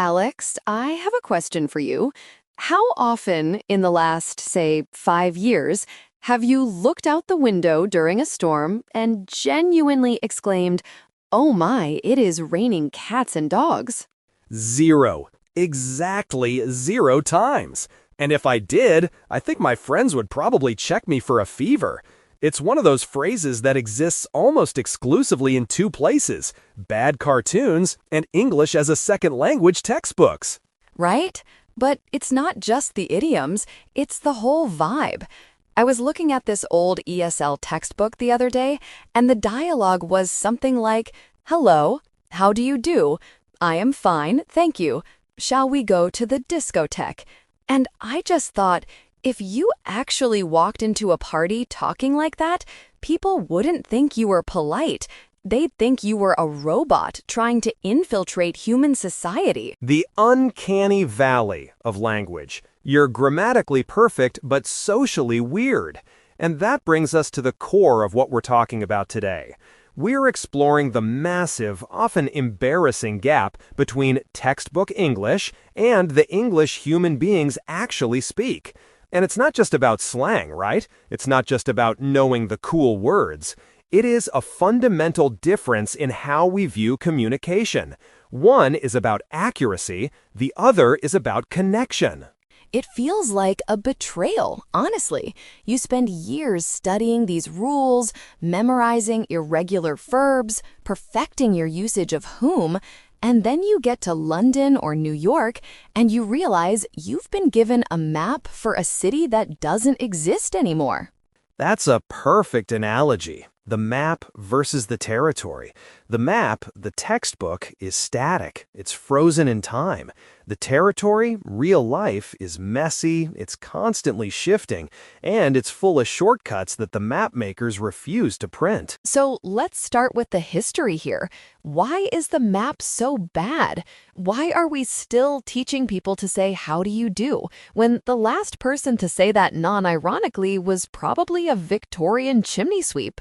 Alex, I have a question for you. How often in the last, say, 5 years have you looked out the window during a storm and genuinely exclaimed, "Oh my, it is raining cats and dogs"? Zero. Exactly 0 times. And if I did, I think my friends would probably check me for a fever. It's one of those phrases that exists almost exclusively in two places: bad cartoons and English as a second language textbooks. Right? But it's not just the idioms, it's the whole vibe. I was looking at this old ESL textbook the other day, and the dialogue was something like, "Hello, how do you do? I am fine, thank you. Shall we go to the discotheque?" And I just thought, if you actually walked into a party talking like that, people wouldn't think you were polite. They'd think you were a robot trying to infiltrate human society. The uncanny valley of language. You're grammatically perfect, but socially weird. And that brings us to the core of what we're talking about today. We're exploring the massive, often embarrassing gap between textbook English and the English human beings actually speak. And it's not just about slang, right? It's not just about knowing the cool words. It is a fundamental difference in how we view communication. One is about accuracy, the other is about connection. It feels like a betrayal, honestly. You spend years studying these rules, memorizing irregular verbs, perfecting your usage of whom, and then you get to London or New York and you realize you've been given a map for a city that doesn't exist anymore. That's a perfect analogy. The map versus the territory. The map, the textbook, is static. It's frozen in time. The territory, real life, is messy, it's constantly shifting, and it's full of shortcuts that the map makers refuse to print. So let's start with the history here. Why is the map so bad? Why are we still teaching people to say, "How do you do?" when the last person to say that non-ironically was probably a Victorian chimney sweep?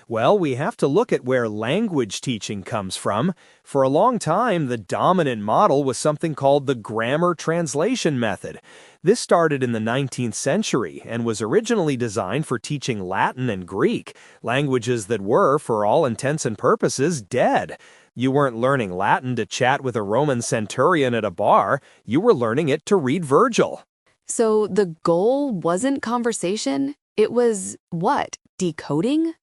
Well, we have to look at where language teaching comes from. For a long time, the dominant model was something called the grammar translation method. This started in the 19th century and was originally designed for teaching Latin and Greek, languages that were, for all intents and purposes, dead. You weren't learning Latin to chat with a Roman centurion at a bar, you were learning it to read Virgil. So the goal wasn't conversation, it was what? Decoding?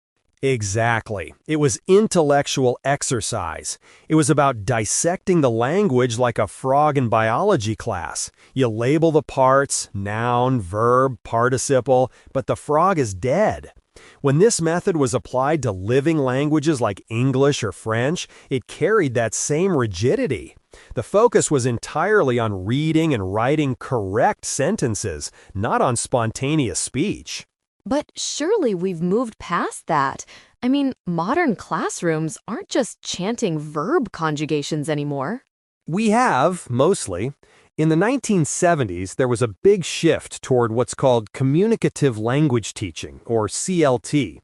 Exactly. It was intellectual exercise. It was about dissecting the language like a frog in biology class. You label the parts, noun, verb, participle, but the frog is dead. When this method was applied to living languages like English or French, it carried that same rigidity. The focus was entirely on reading and writing correct sentences, not on spontaneous speech. But surely we've moved past that. I mean, modern classrooms aren't just chanting verb conjugations anymore. We have, mostly. In the 1970s, there was a big shift toward what's called communicative language teaching, or CLT.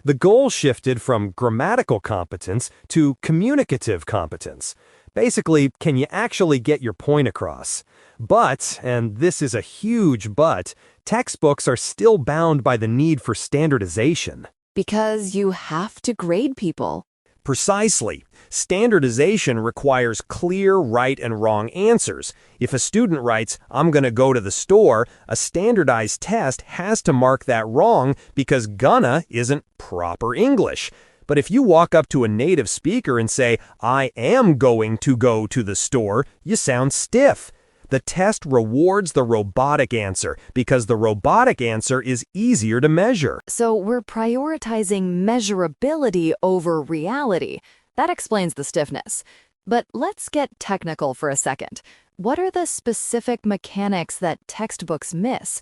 The goal shifted from grammatical competence to communicative competence. Basically, can you actually get your point across? But, and this is a huge but, textbooks are still bound by the need for standardization. Because you have to grade people. Precisely. Standardization requires clear right and wrong answers. If a student writes, "I'm going to go to the store," a standardized test has to mark that wrong because gonna isn't proper English. But if you walk up to a native speaker and say, "I am going to go to the store," you sound stiff. The test rewards the robotic answer because the robotic answer is easier to measure. So we're prioritizing measurability over reality. That explains the stiffness. But let's get technical for a second. What are the specific mechanics that textbooks miss?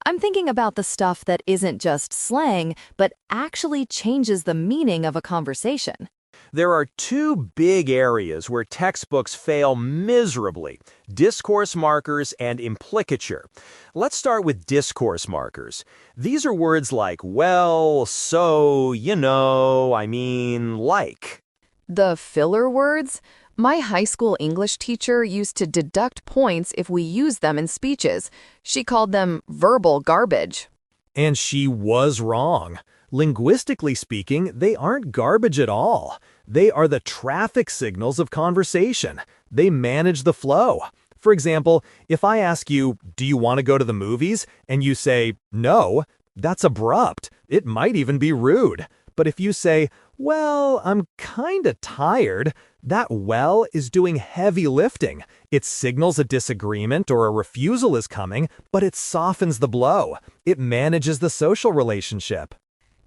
I'm thinking about the stuff that isn't just slang, but actually changes the meaning of a conversation. There are two big areas where textbooks fail miserably: discourse markers and implicature. Let's start with discourse markers. These are words like well, so, you know, I mean, like. The filler words? My high school English teacher used to deduct points if we used them in speeches. She called them verbal garbage. And she was wrong. Linguistically speaking, they aren't garbage at all. They are the traffic signals of conversation. They manage the flow. For example, if I ask you, do you want to go to the movies? And you say, no, that's abrupt. It might even be rude. But if you say, well, I'm kinda tired, that well is doing heavy lifting. It signals a disagreement or a refusal is coming, but it softens the blow. It manages the social relationship.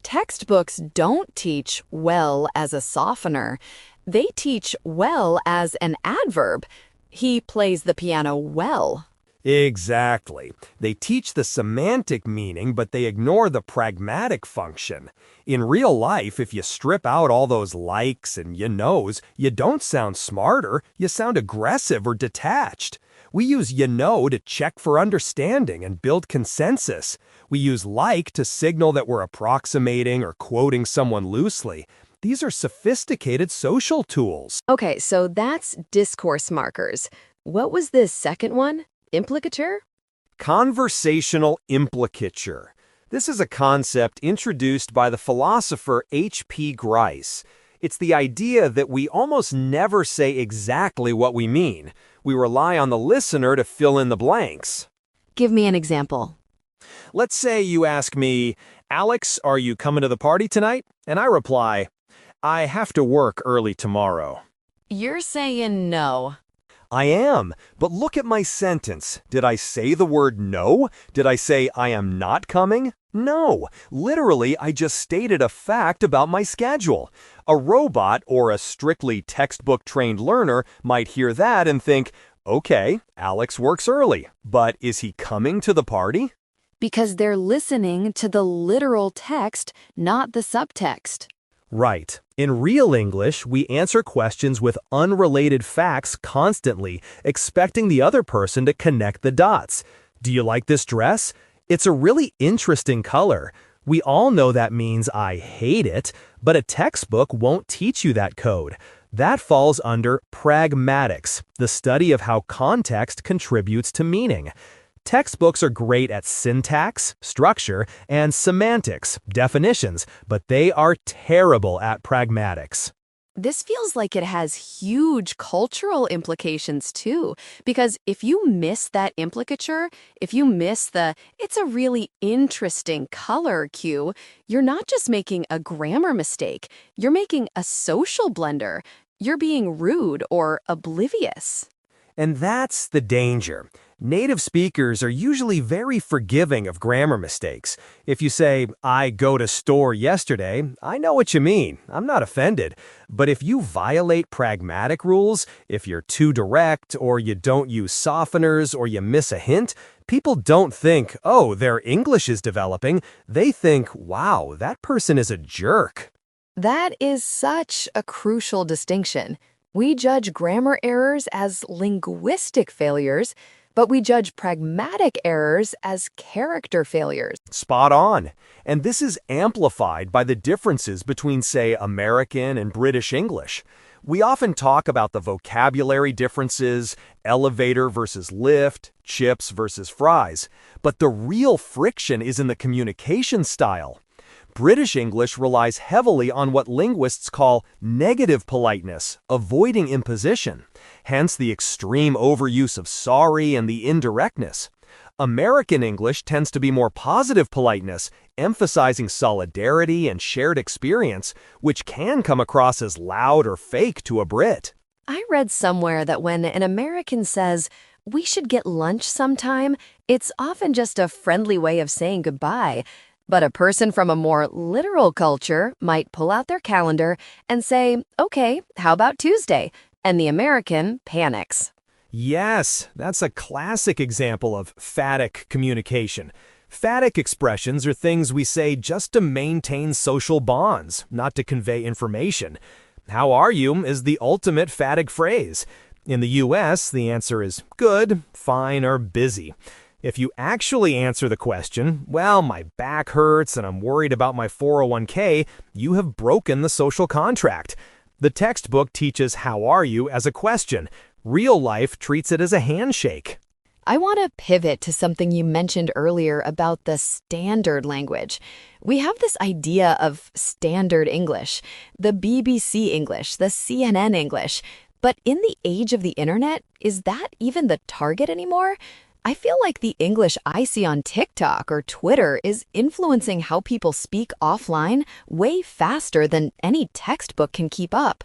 Textbooks don't teach well as a softener. They teach well as an adverb. He plays the piano well. Exactly. They teach the semantic meaning, but they ignore the pragmatic function. In real life, if you strip out all those likes and you knows, you don't sound smarter, you sound aggressive or detached. We use you know to check for understanding and build consensus. We use like to signal that we're approximating or quoting someone loosely. These are sophisticated social tools. Okay, so that's discourse markers. What was this second one? Implicature? Conversational implicature. This is a concept introduced by the philosopher H.P. Grice. It's the idea that we almost never say exactly what we mean. We rely on the listener to fill in the blanks. Give me an example. Let's say you ask me, Alex, are you coming to the party tonight? And I reply, I have to work early tomorrow. You're saying no. I am, but look at my sentence. Did I say the word no? Did I say I am not coming? No. Literally, I just stated a fact about my schedule. A robot or a strictly textbook-trained learner might hear that and think, okay, Alex works early, but is he coming to the party? Because they're listening to the literal text, not the subtext. Right. In real English, we answer questions with unrelated facts constantly, expecting the other person to connect the dots. Do you like this dress? It's a really interesting color. We all know that means I hate it, but a textbook won't teach you that code. That falls under pragmatics, the study of how context contributes to meaning. Textbooks are great at syntax, structure, and semantics, definitions, but they are terrible at pragmatics. This feels like it has huge cultural implications too, because if you miss that implicature, if you miss the "it's a really interesting color" cue, you're not just making a grammar mistake, you're making a social blunder. You're being rude or oblivious. And that's the danger. Native speakers are usually very forgiving of grammar mistakes. If you say, I go to store yesterday, I know what you mean. I'm not offended. But if you violate pragmatic rules, if you're too direct, or you don't use softeners, or you miss a hint, people don't think, oh, their English is developing. They think, wow, that person is a jerk. That is such a crucial distinction. We judge grammar errors as linguistic failures, but we judge pragmatic errors as character failures. Spot on. And this is amplified by the differences between, say, American and British English. We often talk about the vocabulary differences, elevator versus lift, chips versus fries, but the real friction is in the communication style. British English relies heavily on what linguists call negative politeness, avoiding imposition, hence the extreme overuse of sorry and the indirectness. American English tends to be more positive politeness, emphasizing solidarity and shared experience, which can come across as loud or fake to a Brit. I read somewhere that when an American says, "We should get lunch sometime," it's often just a friendly way of saying goodbye. But a person from a more literal culture might pull out their calendar and say, okay, how about Tuesday? And the American panics. Yes, that's a classic example of phatic communication. Phatic expressions are things we say just to maintain social bonds, not to convey information. How are you is the ultimate phatic phrase. In the US, the answer is good, fine, or busy. If you actually answer the question, well, my back hurts and I'm worried about my 401k, you have broken the social contract. The textbook teaches "how are you" as a question. Real life treats it as a handshake. I want to pivot to something you mentioned earlier about the standard language. We have this idea of standard English, the BBC English, the CNN English. But in the age of the internet, is that even the target anymore? I feel like the English I see on TikTok or Twitter is influencing how people speak offline way faster than any textbook can keep up.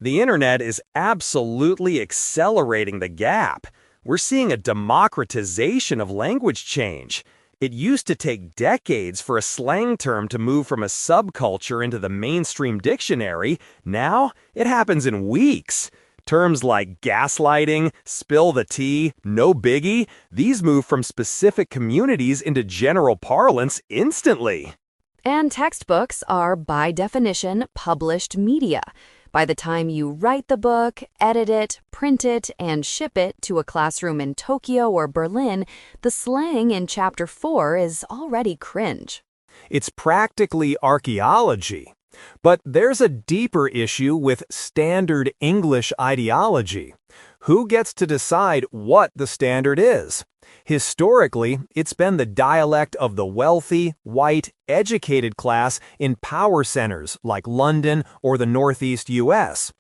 The internet is absolutely accelerating the gap. We're seeing a democratization of language change. It used to take decades for a slang term to move from a subculture into the mainstream dictionary. Now, it happens in weeks. Terms like gaslighting, spill the tea, no biggie, these move from specific communities into general parlance instantly. And textbooks are, by definition, published media. By the time you write the book, edit it, print it, and ship it to a classroom in Tokyo or Berlin, the slang in Chapter 4 is already cringe. It's practically archaeology. But there's a deeper issue with standard English ideology. Who gets to decide what the standard is? Historically, it's been the dialect of the wealthy, white, educated class in power centers like London or the Northeast US.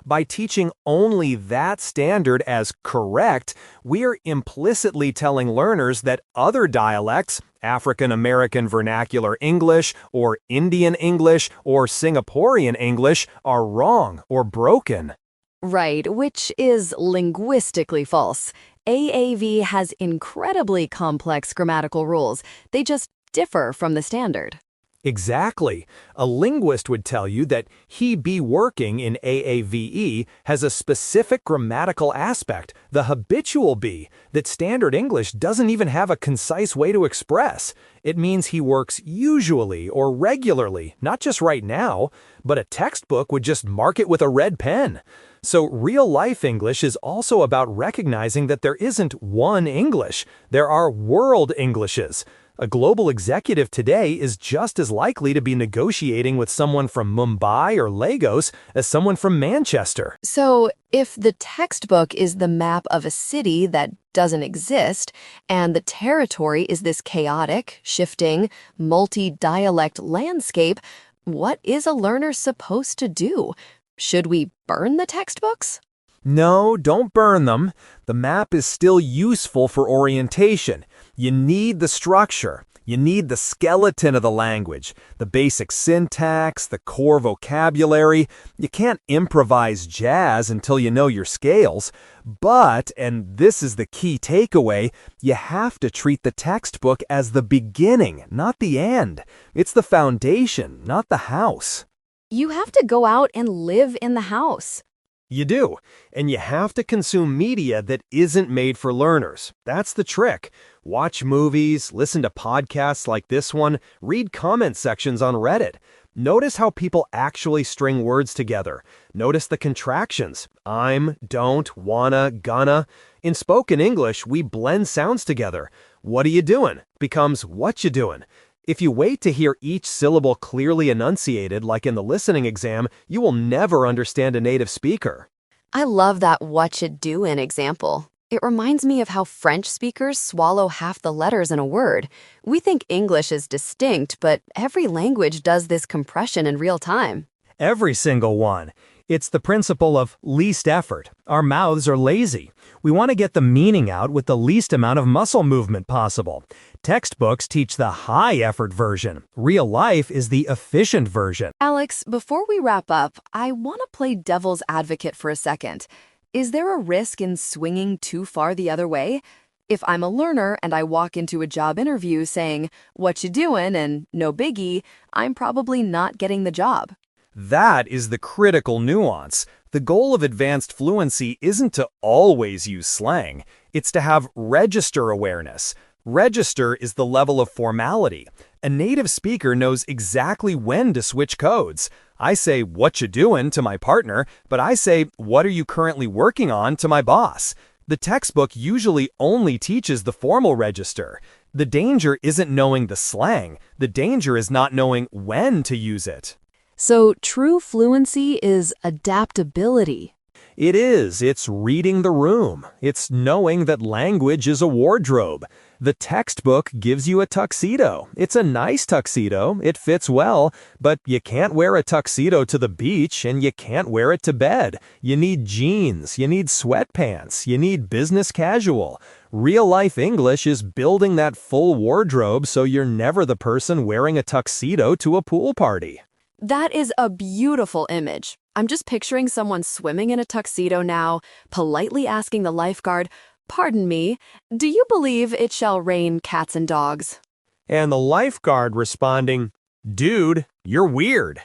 By teaching only that standard as correct, we're implicitly telling learners that other dialects, African American Vernacular English, or Indian English, or Singaporean English, are wrong or broken. Right, which is linguistically false. AAV has incredibly complex grammatical rules. They just differ from the standard. Exactly. A linguist would tell you that he be working in AAVE has a specific grammatical aspect, the habitual be, that standard English doesn't even have a concise way to express. It means he works usually or regularly, not just right now, but a textbook would just mark it with a red pen. So real-life English is also about recognizing that there isn't one English. There are world Englishes. A global executive today is just as likely to be negotiating with someone from Mumbai or Lagos as someone from Manchester. So, if the textbook is the map of a city that doesn't exist, and the territory is this chaotic, shifting, multi-dialect landscape, what is a learner supposed to do? Should we burn the textbooks? No, don't burn them. The map is still useful for orientation. You need the structure. You need the skeleton of the language, the basic syntax, the core vocabulary. You can't improvise jazz until you know your scales. But, and this is the key takeaway, you have to treat the textbook as the beginning, not the end. It's the foundation, not the house. You have to go out and live in the house. You do, and you have to consume media that isn't made for learners. That's the trick. Watch movies, listen to podcasts like this one, read comment sections on Reddit. Notice how people actually string words together. Notice the contractions. I'm, don't, wanna, gonna. In spoken English, we blend sounds together. What are you doing becomes what you doing. If you wait to hear each syllable clearly enunciated, like in the listening exam, you will never understand a native speaker. I love that "whatcha doin'" example. It reminds me of how French speakers swallow half the letters in a word. We think English is distinct, but every language does this compression in real time. Every single one. It's the principle of least effort. Our mouths are lazy. We want to get the meaning out with the least amount of muscle movement possible. Textbooks teach the high-effort version. Real life is the efficient version. Alex, before we wrap up, I want to play devil's advocate for a second. Is there a risk in swinging too far the other way? If I'm a learner and I walk into a job interview saying, "What you doing?" and "no biggie," I'm probably not getting the job. That is the critical nuance. The goal of advanced fluency isn't to always use slang. It's to have register awareness. Register is the level of formality. A native speaker knows exactly when to switch codes. I say, "What you doing?" to my partner, but I say, "What are you currently working on?" to my boss. The textbook usually only teaches the formal register. The danger isn't knowing the slang. The danger is not knowing when to use it. So true fluency is adaptability. It's reading the room. It's knowing that language is a wardrobe. The textbook gives you a tuxedo. It's a nice tuxedo, it fits well, but you can't wear a tuxedo to the beach and you can't wear it to bed. You need jeans, you need sweatpants, you need business casual. Real-life English is building that full wardrobe so you're never the person wearing a tuxedo to a pool party. That is a beautiful image. I'm just picturing someone swimming in a tuxedo now, politely asking the lifeguard, "Pardon me, do you believe it shall rain cats and dogs?" And the lifeguard responding, "Dude, you're weird."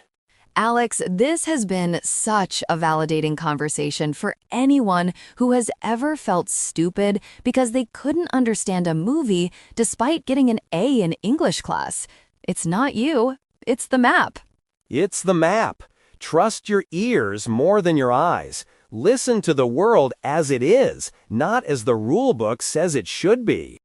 Alex, this has been such a validating conversation for anyone who has ever felt stupid because they couldn't understand a movie despite getting an A in English class. It's not you, it's the map. It's the map. Trust your ears more than your eyes. Listen to the world as it is, not as the rulebook says it should be.